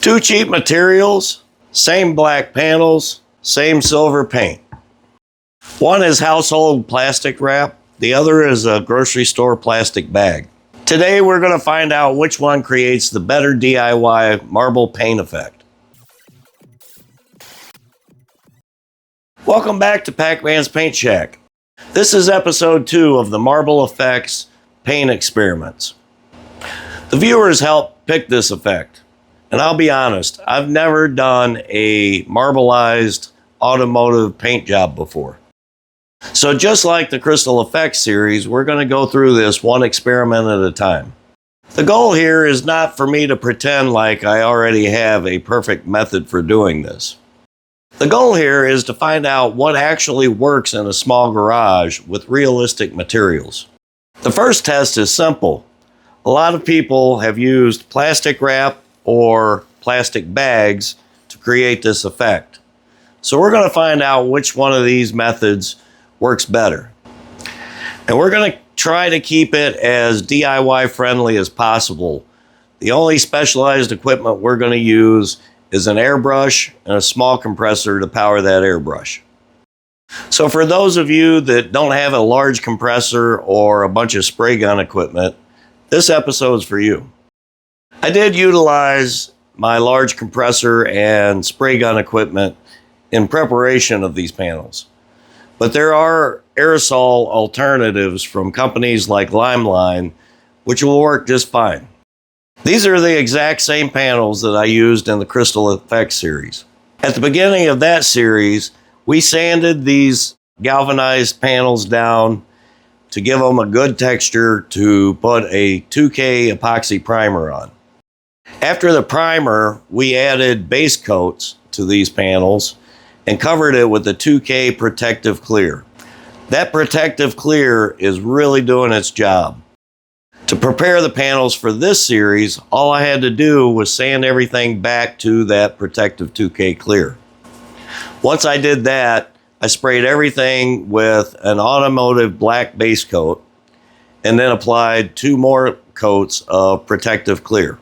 Two cheap materials, same black panels, same silver paint. One is household plastic wrap, the other is a grocery store plastic bag. Today we're going to find out which one creates the better DIY marble paint effect. Welcome back to Pacman's Paint Shack. This is episode 2 of the Marble Effects paint experiments. The viewers helped pick this effect. And I'll be honest, I've never done a marbleized automotive paint job before. So just like the Crystal Effects series, we're going to go through this one experiment at a time. The goal here is not for me to pretend like I already have a perfect method for doing this. The goal here is to find out what actually works in a small garage with realistic materials. The first test is simple. A lot of people have used plastic wrap or plastic bags to create this effect. So we're going to find out which one of these methods works better. And we're going to try to keep it as DIY friendly as possible. The only specialized equipment we're going to use is an airbrush and a small compressor to power that airbrush. So for those of you that don't have a large compressor or a bunch of spray gun equipment, this episode is for you. I did utilize my large compressor and spray gun equipment in preparation of these panels. But there are aerosol alternatives from companies like Limeline, which will work just fine. These are the exact same panels that I used in the Crystal Effects series. At the beginning of that series, we sanded these galvanized panels down to give them a good texture to put a 2K epoxy primer on. After the primer, we added base coats to these panels and covered it with a 2K protective clear. That protective clear is really doing its job. To prepare the panels for this series, all I had to do was sand everything back to that protective 2K clear. Once I did that, I sprayed everything with an automotive black base coat and then applied 2 more coats of protective clear.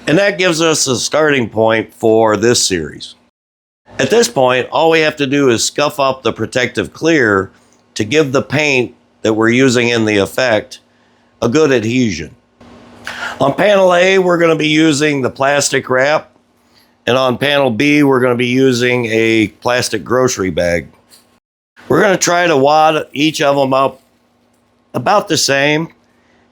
And that gives us a starting point for this series. At this point, all we have to do is scuff up the protective clear to give the paint that we're using in the effect a good adhesion. On panel A, we're going to be using the plastic wrap, and on panel B, we're going to be using a plastic grocery bag. We're going to try to wad each of them up about the same,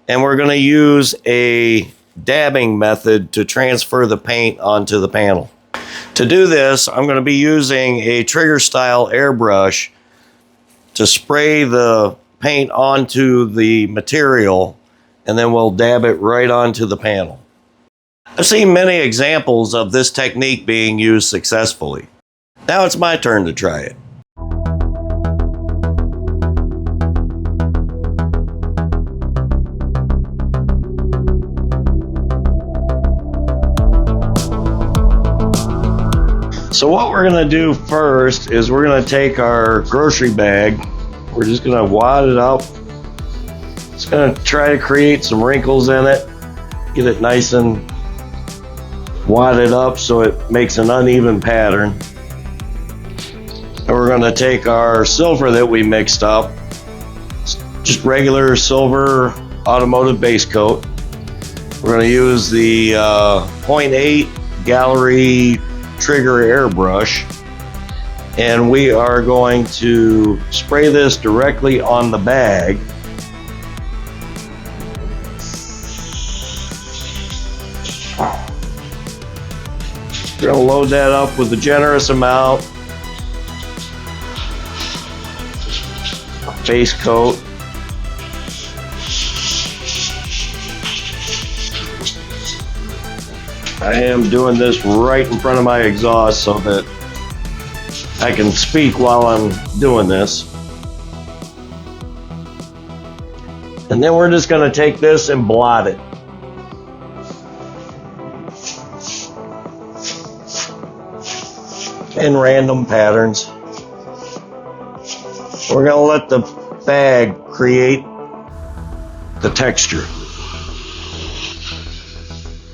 and we're going to use a dabbing method to transfer the paint onto the panel. To do this, I'm going to be using a trigger style airbrush to spray the paint onto the material, and then we'll dab it right onto the panel. I've seen many examples of this technique being used successfully. Now it's my turn to try it. So what we're going to do first is we're going to take our grocery bag. We're just going to wad it up. It's going to try to create some wrinkles in it. Get it nice and wadded up so it makes an uneven pattern. And we're going to take our silver that we mixed up. Just regular silver automotive base coat. We're going to use the 0.8 gallery trigger airbrush, and we are going to spray this directly on the bag. We're going to load that up with a generous amount of base coat. I am doing this right in front of my exhaust so that I can speak while I'm doing this. And then we're just going to take this and blot it. In random patterns. We're going to let the bag create the texture.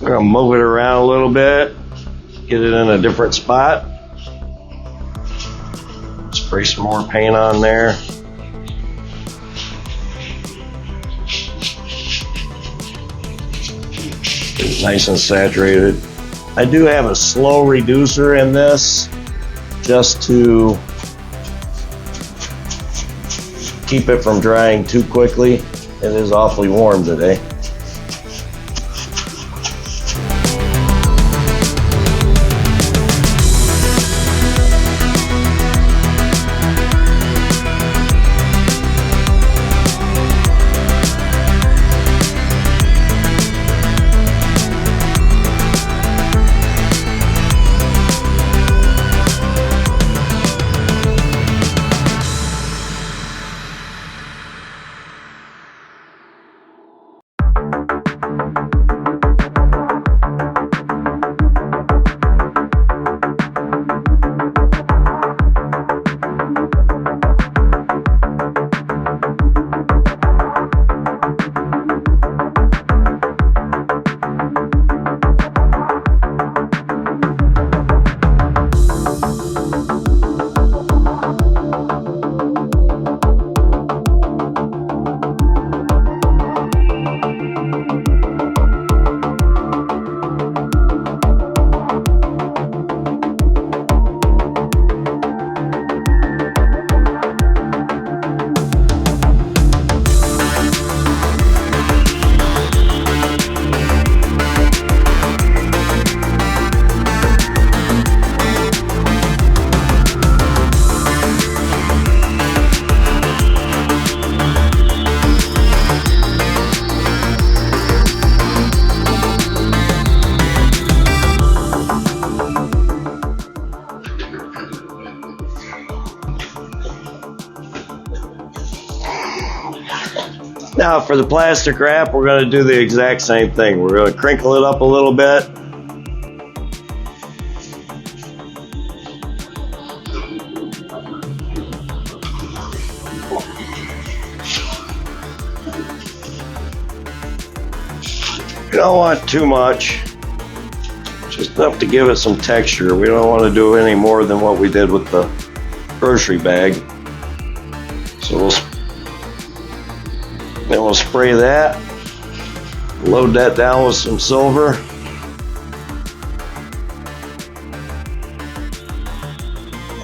We're going to move it around a little bit. get it in a different spot. Spray some more paint on there. Get it nice and saturated. I do have a slow reducer in this just to keep it from drying too quickly. It is awfully warm today. Now for the plastic wrap, we're going to do the exact same thing. We're going to crinkle it up a little bit. You don't want too much, just enough to give it some texture. We don't want to do any more than what we did with the grocery bag. So we'll spray that, load that down with some silver.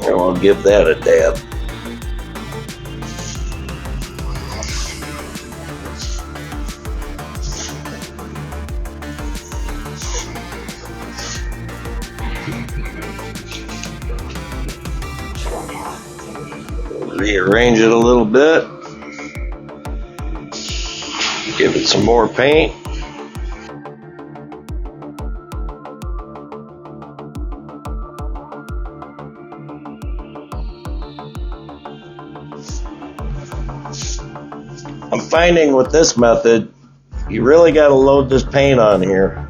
And we'll give that a dab. Rearrange it a little bit. Give it some more paint. I'm finding with this method, you really got to load this paint on here.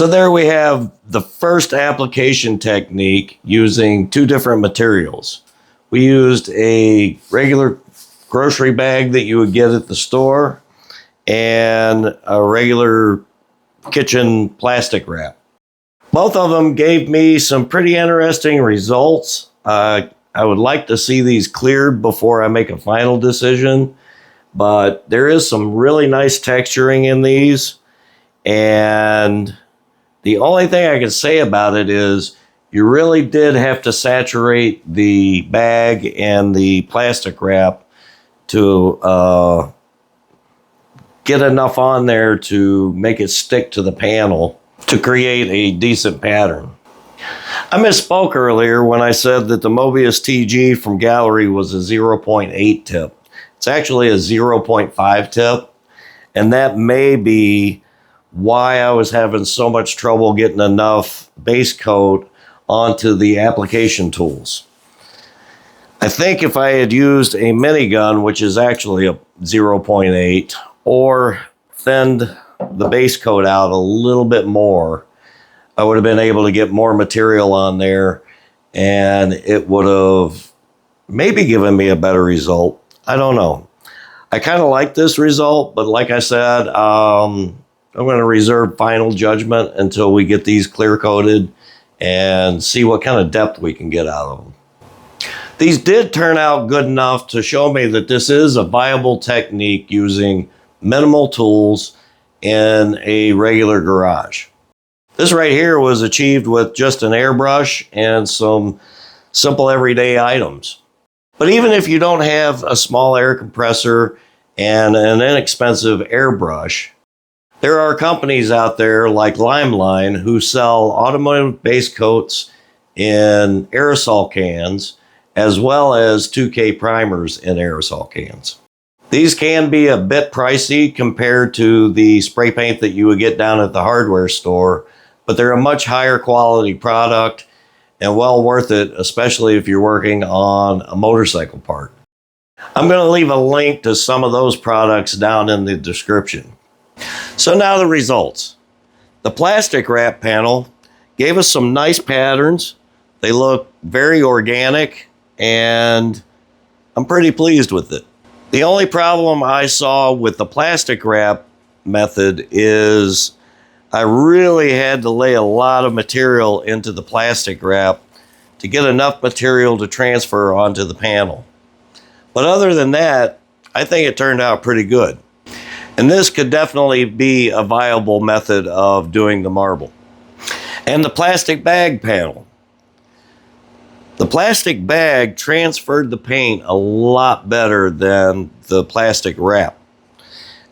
So there we have the first application technique using two different materials. We used a regular grocery bag that you would get at the store and a regular kitchen plastic wrap. Both of them gave me some pretty interesting results. I would like to see these cleared before I make a final decision, but there is some really nice texturing in these, and the only thing I can say about it is you really did have to saturate the bag and the plastic wrap to get enough on there to make it stick to the panel to create a decent pattern. I misspoke earlier when I said that the Mobius TG from Gallery was a 0.8 tip. It's actually a 0.5 tip, and that may be why I was having so much trouble getting enough base coat onto the application tools. I think if I had used a minigun, which is actually a 0.8, or thinned the base coat out a little bit more, I would have been able to get more material on there, and it would have maybe given me a better result. I don't know. I kind of like this result, but like I said, I'm going to reserve final judgment until we get these clear coated and see what kind of depth we can get out of them. These did turn out good enough to show me that this is a viable technique using minimal tools in a regular garage. This right here was achieved with just an airbrush and some simple everyday items. But even if you don't have a small air compressor and an inexpensive airbrush, there are companies out there like Limeline who sell automotive base coats in aerosol cans, as well as 2K primers in aerosol cans. These can be a bit pricey compared to the spray paint that you would get down at the hardware store, but they're a much higher quality product and well worth it, especially if you're working on a motorcycle part. I'm going to leave a link to some of those products down in the description. So now the results. The plastic wrap panel gave us some nice patterns. They look very organic, and I'm pretty pleased with it. The only problem I saw with the plastic wrap method is I really had to lay a lot of material into the plastic wrap to get enough material to transfer onto the panel. But other than that, I think it turned out pretty good. And this could definitely be a viable method of doing the marble. And the plastic bag panel. The plastic bag transferred the paint a lot better than the plastic wrap.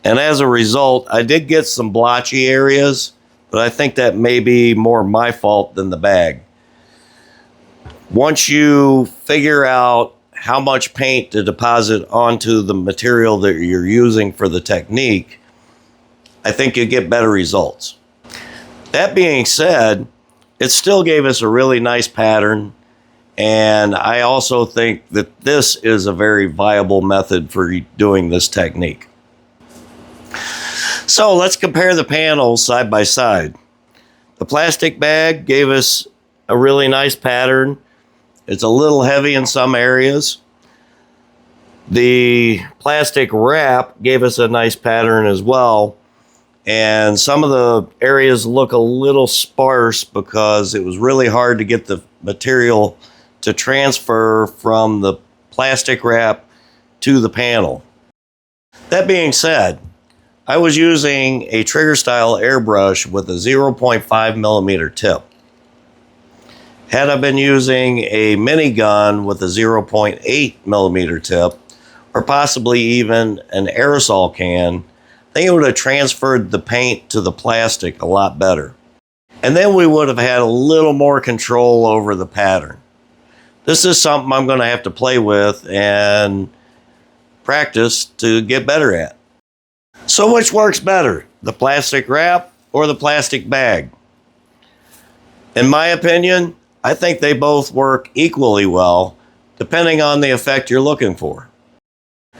And as a result, I did get some blotchy areas, but I think that may be more my fault than the bag. Once you figure out how much paint to deposit onto the material that you're using for the technique, I think you get better results. That being said, it still gave us a really nice pattern, and I also think that this is a very viable method for doing this technique. So let's compare the panels side by side. The plastic bag gave us a really nice pattern. It's a little heavy in some areas. The plastic wrap gave us a nice pattern as well. And some of the areas look a little sparse because it was really hard to get the material to transfer from the plastic wrap to the panel. That being said, I was using a trigger style airbrush with a 0.5 millimeter tip. Had I been using a minigun with a 0.8 millimeter tip, or possibly even an aerosol can, I think it would have transferred the paint to the plastic a lot better. And then we would have had a little more control over the pattern. This is something I'm going to have to play with and practice to get better at. So which works better, the plastic wrap or the plastic bag? In my opinion, I think they both work equally well, depending on the effect you're looking for.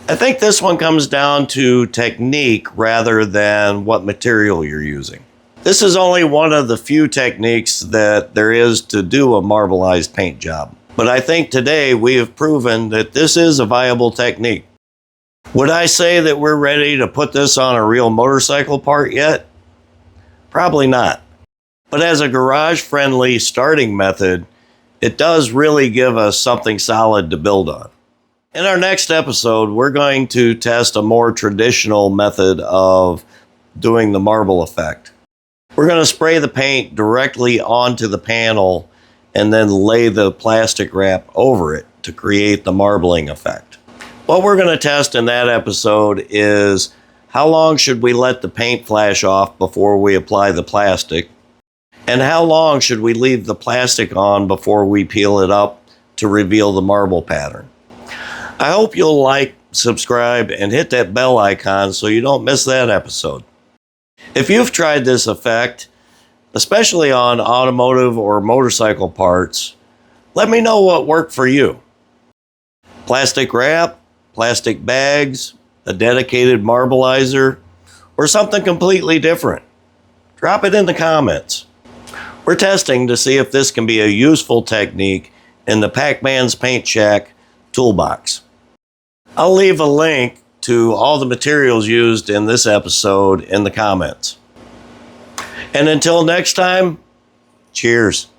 I think this one comes down to technique rather than what material you're using. This is only one of the few techniques that there is to do a marbleized paint job. But I think today we have proven that this is a viable technique. Would I say that we're ready to put this on a real motorcycle part yet? Probably not. But as a garage-friendly starting method, it does really give us something solid to build on. In our next episode, we're going to test a more traditional method of doing the marble effect. We're going to spray the paint directly onto the panel and then lay the plastic wrap over it to create the marbling effect. What we're going to test in that episode is how long should we let the paint flash off before we apply the plastic, and how long should we leave the plastic on before we peel it up to reveal the marble pattern. I hope you'll like, subscribe, and hit that bell icon so you don't miss that episode. If you've tried this effect, especially on automotive or motorcycle parts, let me know what worked for you. Plastic wrap, plastic bags, a dedicated marblizer, or something completely different. Drop it in the comments. We're testing to see if this can be a useful technique in the Pacman's Paint Shack toolbox. I'll leave a link to all the materials used in this episode in the comments. And until next time, cheers.